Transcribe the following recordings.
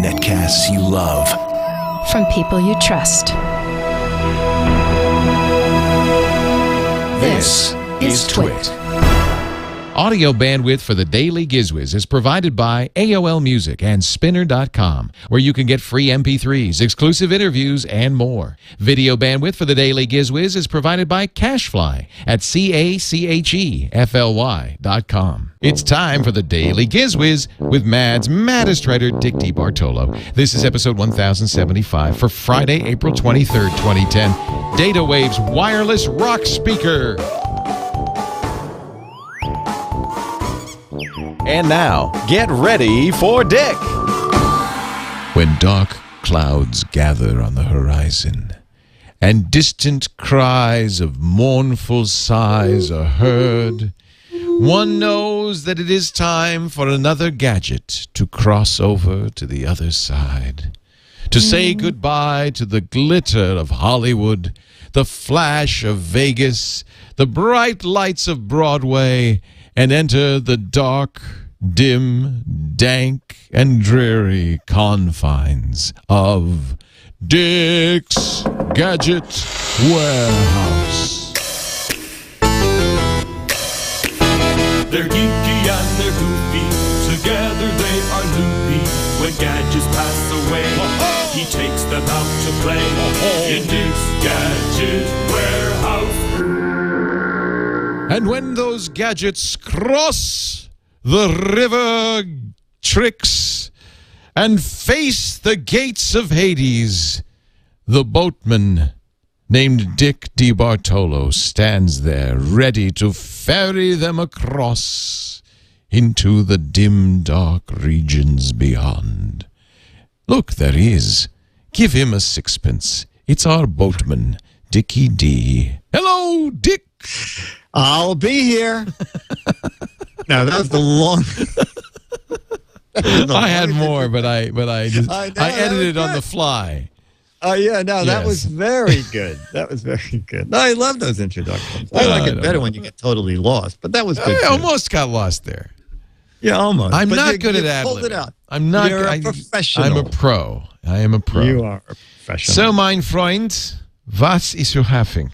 Netcasts you love. From people you trust. This is TWiT. Audio bandwidth for the Daily Giz Wiz is provided by AOL Music and Spinner.com, where you can get free MP3s, exclusive interviews, and more. Video bandwidth for the Daily Giz Wiz is provided by CacheFly at CacheFly.com. It's time for the Daily Giz Wiz with Mad's maddest writer, Dick DeBartolo. This is episode 1075 for Friday, April 23rd, 2010. Datawave's Wireless Rock Speaker. And now, get ready for Dick. When dark clouds gather on the horizon, and distant cries of mournful sighs are heard, one knows that it is time for another gadget to cross over to the other side, to say goodbye to the glitter of Hollywood, the flash of Vegas, the bright lights of Broadway, and enter the dark, dim, dank, and dreary confines of Dick's Gadget Warehouse. They're geeky and they're goofy, together they are loopy. When gadgets pass away, he takes them out to play in Dick's Gadget Warehouse. And when those gadgets cross the river Styx and face the gates of Hades, the boatman named Dick DeBartolo stands there ready to ferry them across into the dim, dark regions beyond. Look, there he is. Give him a sixpence. It's our boatman, Dickie D. Hello, Dick. I'll be here. No, that was the long. I had more, but I edited on the fly. Yeah, no, that Yes. was very good. That was very good. No, I love those introductions. I like it better when you get totally lost, but that was good. I too. almost got lost there. Yeah, almost. I'm But not good you at pulled it ad-libbing. out. I'm not. You're a professional. I'm a pro. I am a pro. You are a professional. So, mein Freund, was ist you having?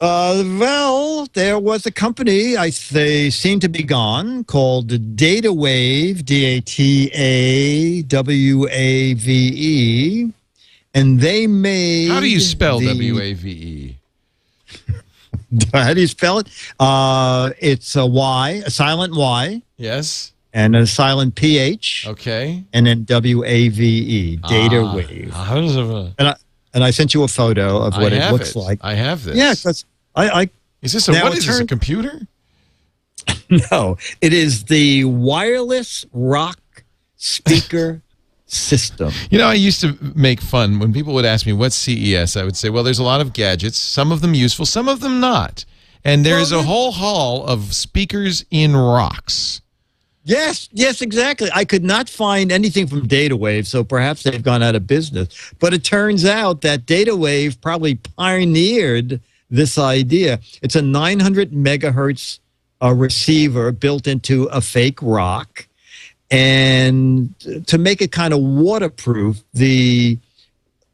Well, there was a company, they seem to be gone, called Datawave, Datawave, and they made... How do you spell W-A-V-E? How do you spell it? It's a Y, a silent Y, Yes. and a silent PH, Okay. and then Datawave, Datawave. How does it? And I sent you a photo of what it looks like. I have this. Yeah, because Is this a Now what it is this? A turned- computer? No, it is the wireless rock speaker system. You know, I used to make fun when people would ask me what's CES. I would say, well, there's a lot of gadgets, some of them useful, some of them not. And there's a whole hall of speakers in rocks. Yes, exactly. I could not find anything from Datawave, so perhaps they've gone out of business. But it turns out that Datawave probably pioneered this idea. It's a 900 megahertz receiver built into a fake rock. And to make it kind of waterproof, the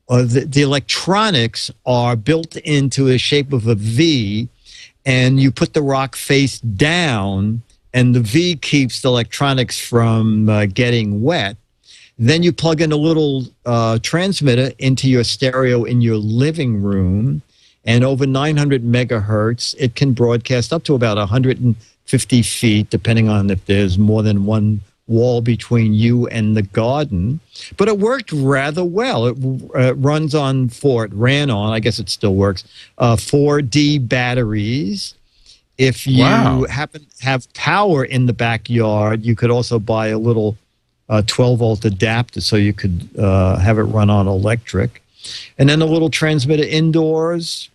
electronics are built into the shape of a V, and you put the rock face down, and the V keeps the electronics from getting wet. Then you plug in a little transmitter into your stereo in your living room, and over 900 megahertz, it can broadcast up to about 150 feet, depending on if there's more than one wall between you and the garden. But it worked rather well. It runs on ran on, I guess it still works, 4D batteries. If you happen to have power in the backyard, you could also buy a little 12-volt adapter so you could have it run on electric. And then a little transmitter indoors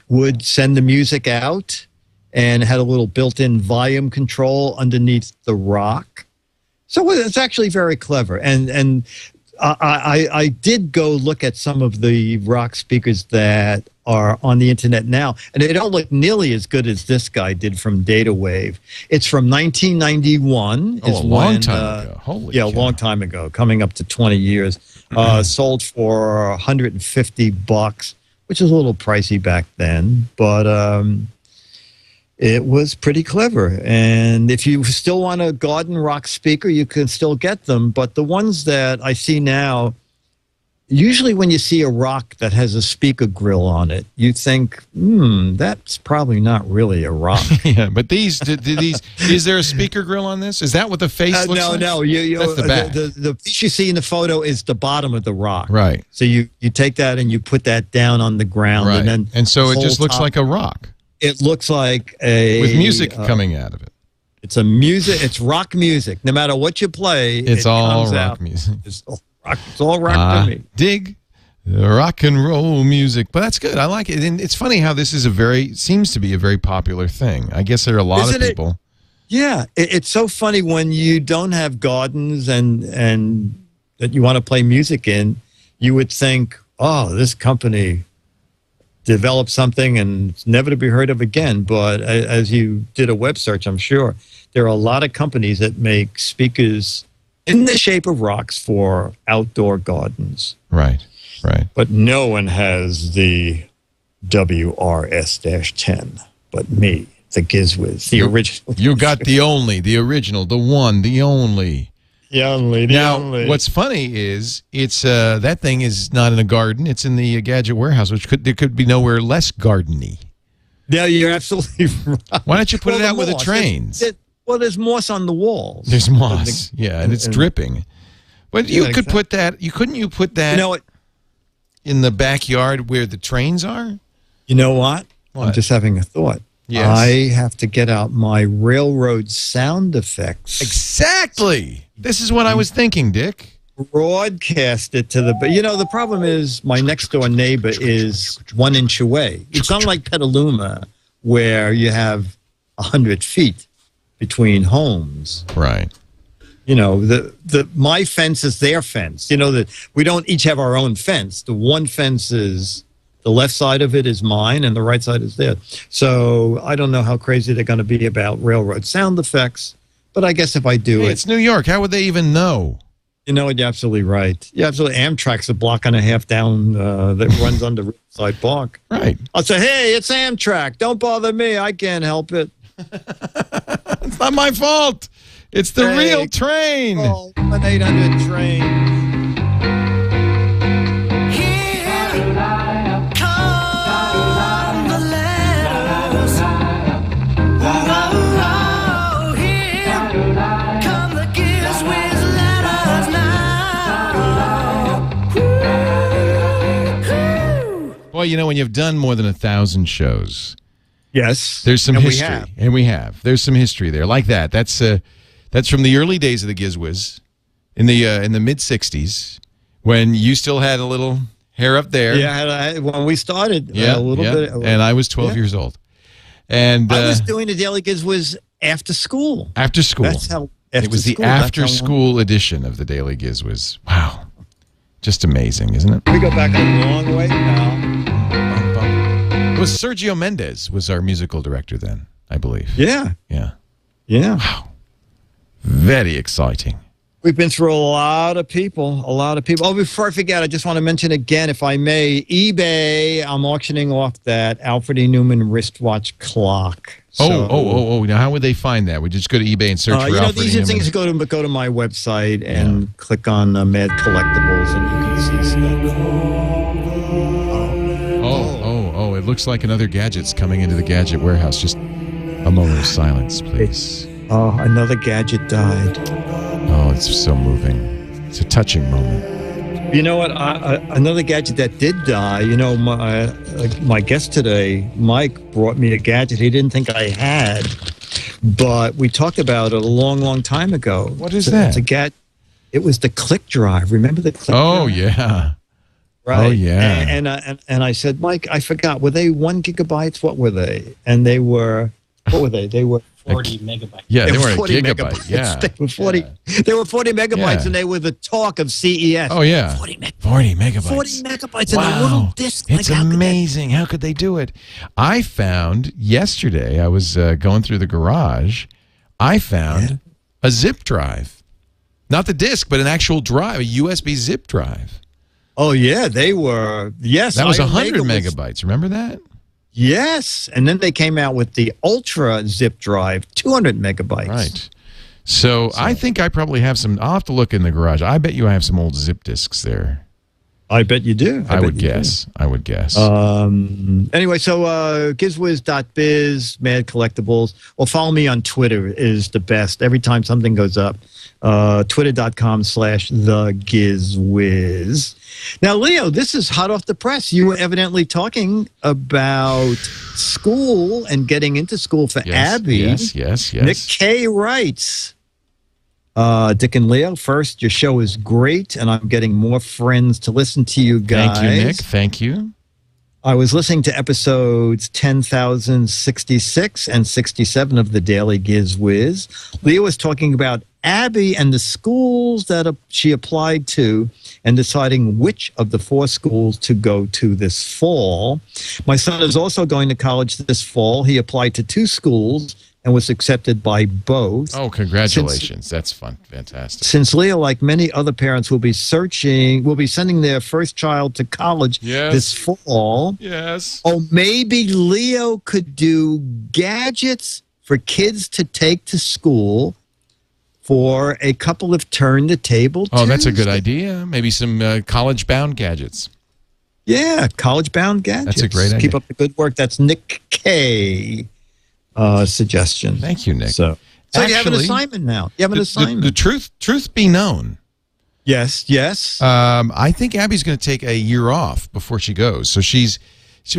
would send the music out and had a little built-in volume control underneath the rock. So it's actually very clever. And I did go look at some of the rock speakers that are on the internet now, and they don't look nearly as good as this guy did from Datawave. It's from 1991. Oh, a long time ago. Holy yeah, cow. a long time ago, coming up to 20 years. Sold for $150, which is a little pricey back then, but it was pretty clever. And if you still want a garden rock speaker, you can still get them. But the ones that I see now, usually when you see a rock that has a speaker grill on it, you think, that's probably not really a rock. Yeah, but these is there a speaker grill on this? Is that what the face looks like? No. That's the back. The piece you see in the photo is the bottom of the rock. Right. So you take that and you put that down on the ground. Right. And so it just looks like a rock. It looks like a... With music coming out of it. It's rock music. No matter what you play, It's all comes rock out. music. It's all rock to me. Dig the rock and roll music. But that's good. I like it. And it's funny how this is seems to be a very popular thing. I guess there are a lot of people. Yeah. It's so funny when you don't have gardens and that you want to play music in, you would think, oh, this company develop something and it's never to be heard of again. But as you did a web search, I'm sure there are a lot of companies that make speakers in the shape of rocks for outdoor gardens. Right. But no one has the WRS-10 but me, the GizWiz, the original. You got the original, the one, the only. The What's funny is it's that thing is not in a garden. It's in the Gadget warehouse, which there could be nowhere less gardeny. Yeah, you're absolutely right. Why don't you put it out with the trains? There's moss on the walls. There's moss, and it's dripping. But you could put that. Couldn't you put that? In the backyard where the trains are. You know what? What? I'm just having a thought. Yes. I have to get out my railroad sound effects. Exactly. This is what I was thinking, Dick. Broadcast it to the... But, the problem is my next-door neighbor is 1 inch away. It's not like Petaluma where you have 100 feet between homes. Right. My fence is their fence. That we don't each have our own fence. The one fence is... The left side of it is mine, and the right side is theirs. So I don't know how crazy they're going to be about railroad sound effects, but I guess if I do It's New York. How would they even know? You're absolutely right. Yeah, absolutely. Amtrak's a block and a half down that runs under Riverside Park. Right. I'll say, hey, it's Amtrak. Don't bother me. I can't help it. It's not my fault. It's the real train. Oh, an 800 train. Well, when you've done more than 1,000 shows, yes, there's some history, we have. There's some history there, like that. That's from the early days of the GizWiz, in the mid '60s, when you still had a little hair up there. Yeah, when we started, a little bit, and I was 12 years old, and I was doing the Daily Giz Wiz after school. After school, that's how. It was the after-school edition of the Daily Giz Wiz. Wow, just amazing, isn't it? We go back a long way now. It was Sergio Mendes was our musical director then, I believe. Yeah. Wow. Very exciting. We've been through a lot of people. Oh, before I forget, I just want to mention again, if I may, eBay, I'm auctioning off that Alfred E. Newman wristwatch clock. So, Now, how would they find that? Would you just go to eBay and search for Alfred E. These are things go to my website and click on Mad Collectibles, and you can see stuff. It looks like another Gadget's coming into the Gadget warehouse. Just a moment of silence, please. Oh, another Gadget died. Oh, it's so moving. It's a touching moment. You know what? Another Gadget that did die, my guest today, Mike, brought me a Gadget he didn't think I had, but we talked about it a long, long time ago. What is that? It's a Gadget. It was the click drive. Remember the click drive? Oh, yeah. Right. Oh, yeah. And I said, Mike, I forgot. Were they 1 gigabytes? What were they? And they were, what were they? They were 40 megabytes. Yeah, they were a 40 gigabyte. megabytes. Yeah. They were 40. They were 40 megabytes, Yeah. and they were the talk of CES. Oh yeah. 40 megabytes. 40 megabytes. 40 megabytes in a little disc. It's how could that- amazing. How could they do it? I found yesterday, I was going through the garage, I found a zip drive. Not the disc, but an actual drive, a USB zip drive. Oh yeah, they were. Yes, That was Iron 100 Mega was- megabytes. Remember that? Yes, and then they came out with the Ultra zip drive, 200 megabytes. Right. So I think I probably have some. I'll have to look in the garage. I bet you I have some old zip discs there. I bet you do. I bet would you do. guess. I would guess. Anyway, so GizWiz.Biz, Mad Collectibles, or follow me on Twitter is the best. Every time something goes up, twitter.com/thegizwiz. Now, Leo, this is hot off the press. You were evidently talking about school and getting into school for Abby. Yes. Nick K writes, Dick and Leo, first, your show is great, and I'm getting more friends to listen to you guys. Thank you, Nick. Thank you. I was listening to episodes 10,066 and 67 of the Daily Giz Wiz. Leo was talking about Abby and the schools that she applied to and deciding which of the 4 schools to go to this fall. My son is also going to college this fall. He applied to 2 schools and was accepted by both. Oh, congratulations. That's fun. Fantastic. Since Leo, like many other parents, will be sending their first child to college this fall. Yes. Oh, maybe Leo could do gadgets for kids to take to school for a couple of turn-the-table Oh, that's a good Tuesdays. idea. Maybe some college-bound gadgets. Yeah, college-bound gadgets. That's a great idea. Keep up the good work. That's Nick K. Suggestion. Thank you, Nick. So you have an Actually, assignment now. You have an assignment. The truth be known, Yes. I think Abby's going to take a year off before she goes. So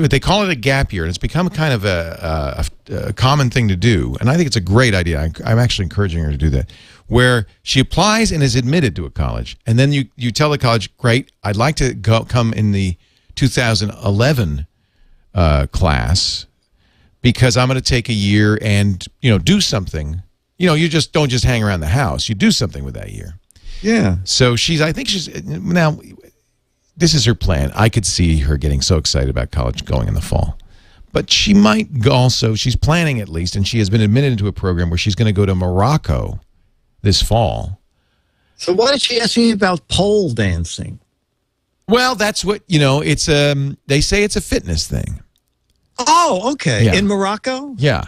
they call it a gap year, and it's become kind of a common thing to do. And I think it's a great idea. I'm actually encouraging her to do that, where she applies and is admitted to a college. And then you tell the college, great, I'd like to come in the 2011 class because I'm going to take a year and, do something. You just don't just hang around the house. You do something with that year. Yeah. So I think she's now, this is her plan. I could see her getting so excited about college going in the fall. But she might also, she's planning at least, and she has been admitted into a program where she's going to go to Morocco this fall. So why did she ask me about pole dancing? Well, that's what, it's they say it's a fitness thing. Oh, okay. Yeah. In Morocco? Yeah.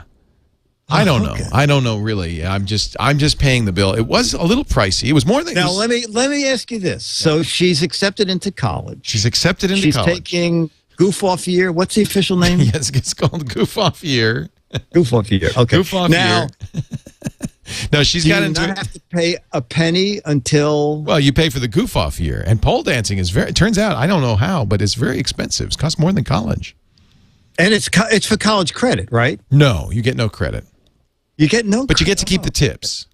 I don't know. Okay. I don't know really. I'm just paying the bill. It was a little pricey. It was more than Now let me ask you this. So she's accepted into college. She's accepted into She's college. taking goof off year. What's the official name? Yes, it's called Goof Off Year. Goof off year. Okay. Goof Off now, Year. No, she's do got you into not it. have to pay a penny until? Well, you pay for the Goof Off Year, and pole dancing is it turns out, I don't know how, but it's very expensive. It costs more than college. And it's for college credit, right? No, you get no credit, You get no. but you get to keep the tips.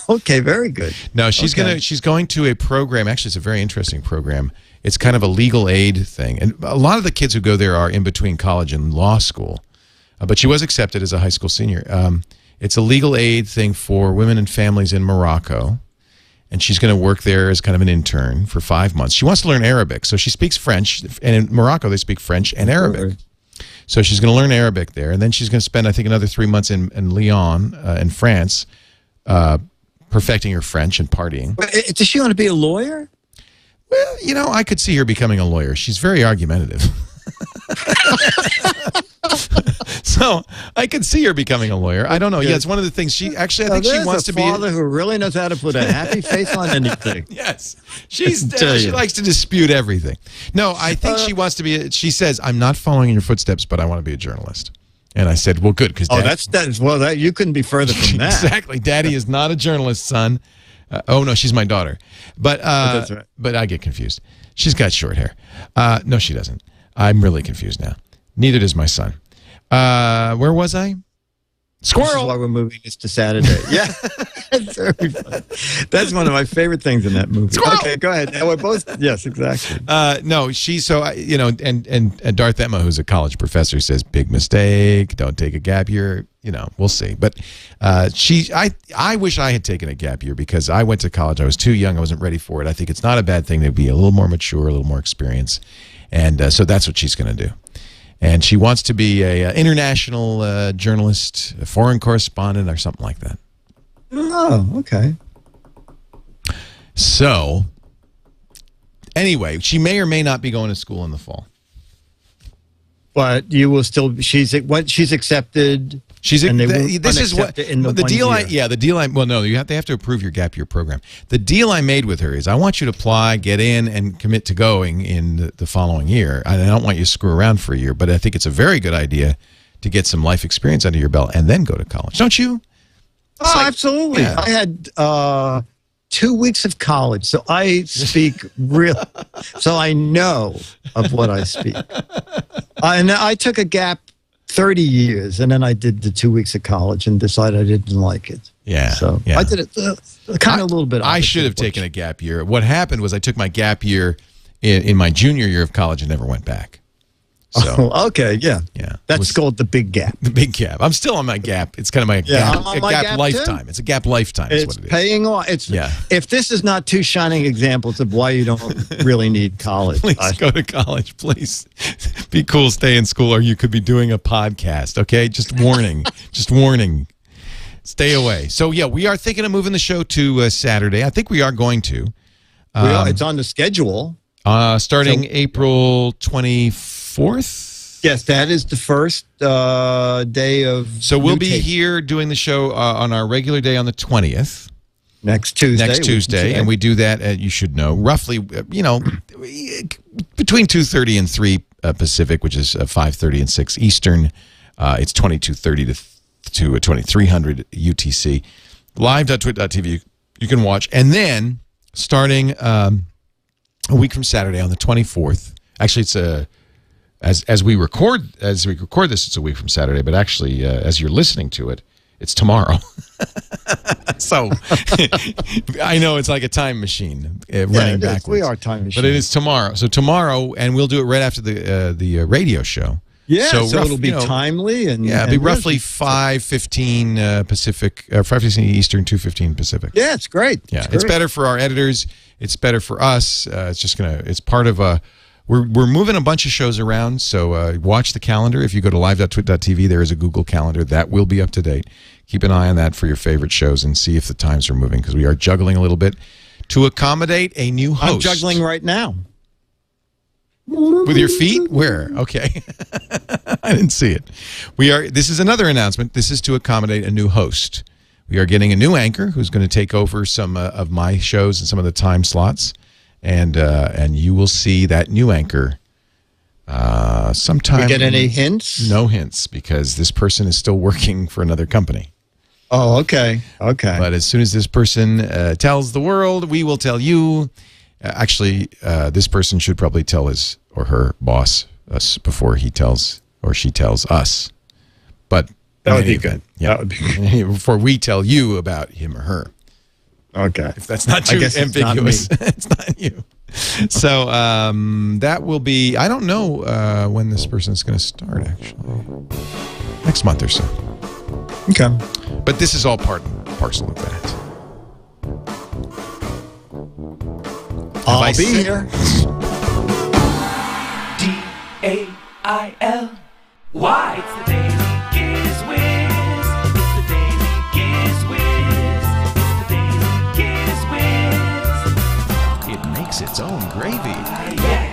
Okay, very good. No, she's going to a program. Actually, it's a very interesting program. It's kind of a legal aid thing, and a lot of the kids who go there are in between college and law school. But she was accepted as a high school senior. It's a legal aid thing for women and families in Morocco, and she's going to work there as kind of an intern for 5 months. She wants to learn Arabic, so she speaks French, and in Morocco they speak French and Arabic. So she's going to learn Arabic there, and then she's going to spend, I think, another 3 months in Lyon, in France, perfecting her French and partying. Does she want to be a lawyer? Well, I could see her becoming a lawyer. She's very argumentative. So I could see her becoming a lawyer. I don't know. Yeah, it's one of the things I think she wants to be. There's a father who really knows how to put a happy face on anything. Yes, she likes to dispute everything. No, I think she wants to be. She says, "I'm not following in your footsteps, but I want to be a journalist." And I said, "Well, good, because you couldn't be further from that." Exactly. Daddy is not a journalist, son. Oh no, she's my daughter. But that's right. But I get confused. She's got short hair. No, she doesn't. I'm really confused now. Neither does my son. Where was I? This is why we're moving this to Saturday. Yeah. That's very funny. That's one of my favorite things in that movie. Squirrel! Okay, go ahead. We're both, yes, exactly. No, she's so, and Darth Emma, who's a college professor, says, big mistake, don't take a gap year. We'll see. But I wish I had taken a gap year because I went to college. I was too young. I wasn't ready for it. I think it's not a bad thing to be a little more mature, a little more experienced. And so that's what she's going to do. And she wants to be a international journalist, a foreign correspondent, or something like that. Oh, okay. So, anyway, she may or may not be going to school in the fall. But you will still. She's accepted. This is what the deal. They have to approve your gap year program. The deal I made with her is I want you to apply, get in, and commit to going in the following year. I don't want you to screw around for a year, but I think it's a very good idea to get some life experience under your belt and then go to college. Don't you? Absolutely. Yeah. I had 2 weeks of college, so I speak real. So I know of what I speak. And I took a gap 30 years, and then I did the 2 weeks of college and decided I didn't like it. Yeah. So yeah. I did it kind of a little bit. I should have taken a gap year. What happened was I took my gap year in my junior year of college and never went back. So, okay, yeah. That's called the big gap. The big gap. I'm still on my gap. It's kind of my gap lifetime. Too. It's a gap lifetime. Is what it is. Paying off. If this is not two shining examples of why you don't really need college. Please go to college. Please be cool. Stay in school, or you could be doing a podcast. Okay, just warning. Just warning. Stay away. So yeah, we are thinking of moving the show to Saturday. I think we are going to. It's on the schedule. Starting April 24th. Yes, that is the first day of. So we'll be here doing the show on our regular day on the 20th. Next Tuesday. And we do that, you should know, roughly, between 2:30 and 3 Pacific, which is 5:30 and 6 Eastern. It's 22:30 to 2300 UTC. Live.twit.tv. You can watch. And then starting a week from Saturday on the 24th. Actually, it's as we record this, it's a week from Saturday. But actually, as you're listening to it, it's tomorrow. So I know it's like a time machine running backwards. We are time machine, but it is tomorrow. So tomorrow, and we'll do it right after the radio show. Yeah, so it'll be timely and it'll be roughly 5:15 Pacific, 5:15 Eastern, 2:15 Pacific. Yeah, it's great. Yeah, it's better for our editors. It's better for us. It's part of a. We're moving a bunch of shows around, so watch the calendar. If you go to live.twit.tv, there is a Google Calendar. That will be up to date. Keep an eye on that for your favorite shows and see if the times are moving, because we are juggling a little bit to accommodate a new host. I'm juggling right now. With your feet? Where? Okay. I didn't see it. This is another announcement. This is to accommodate a new host. We are getting a new anchor who's going to take over some of my shows and some of the time slots. And you will see that new anchor sometime. We get any hints? No hints, because this person is still working for another company. Oh, okay. Okay. But as soon as this person tells the world, we will tell you. Actually, this person should probably tell his or her boss us before he tells or she tells us. But that would be good. Yeah, that would be good. Before we tell you about him or her. Okay. If that's not too ambiguous, it's not you. So that will be. I don't know when this person is going to start. Actually, next month or so. Okay. But this is all part and parcel of that. I'll be here. DAIL. Why? It's the Daily Giz Wiz. It's the Daily Giz Wiz. It's the Daily Giz Wiz. It makes its own gravy. Yeah.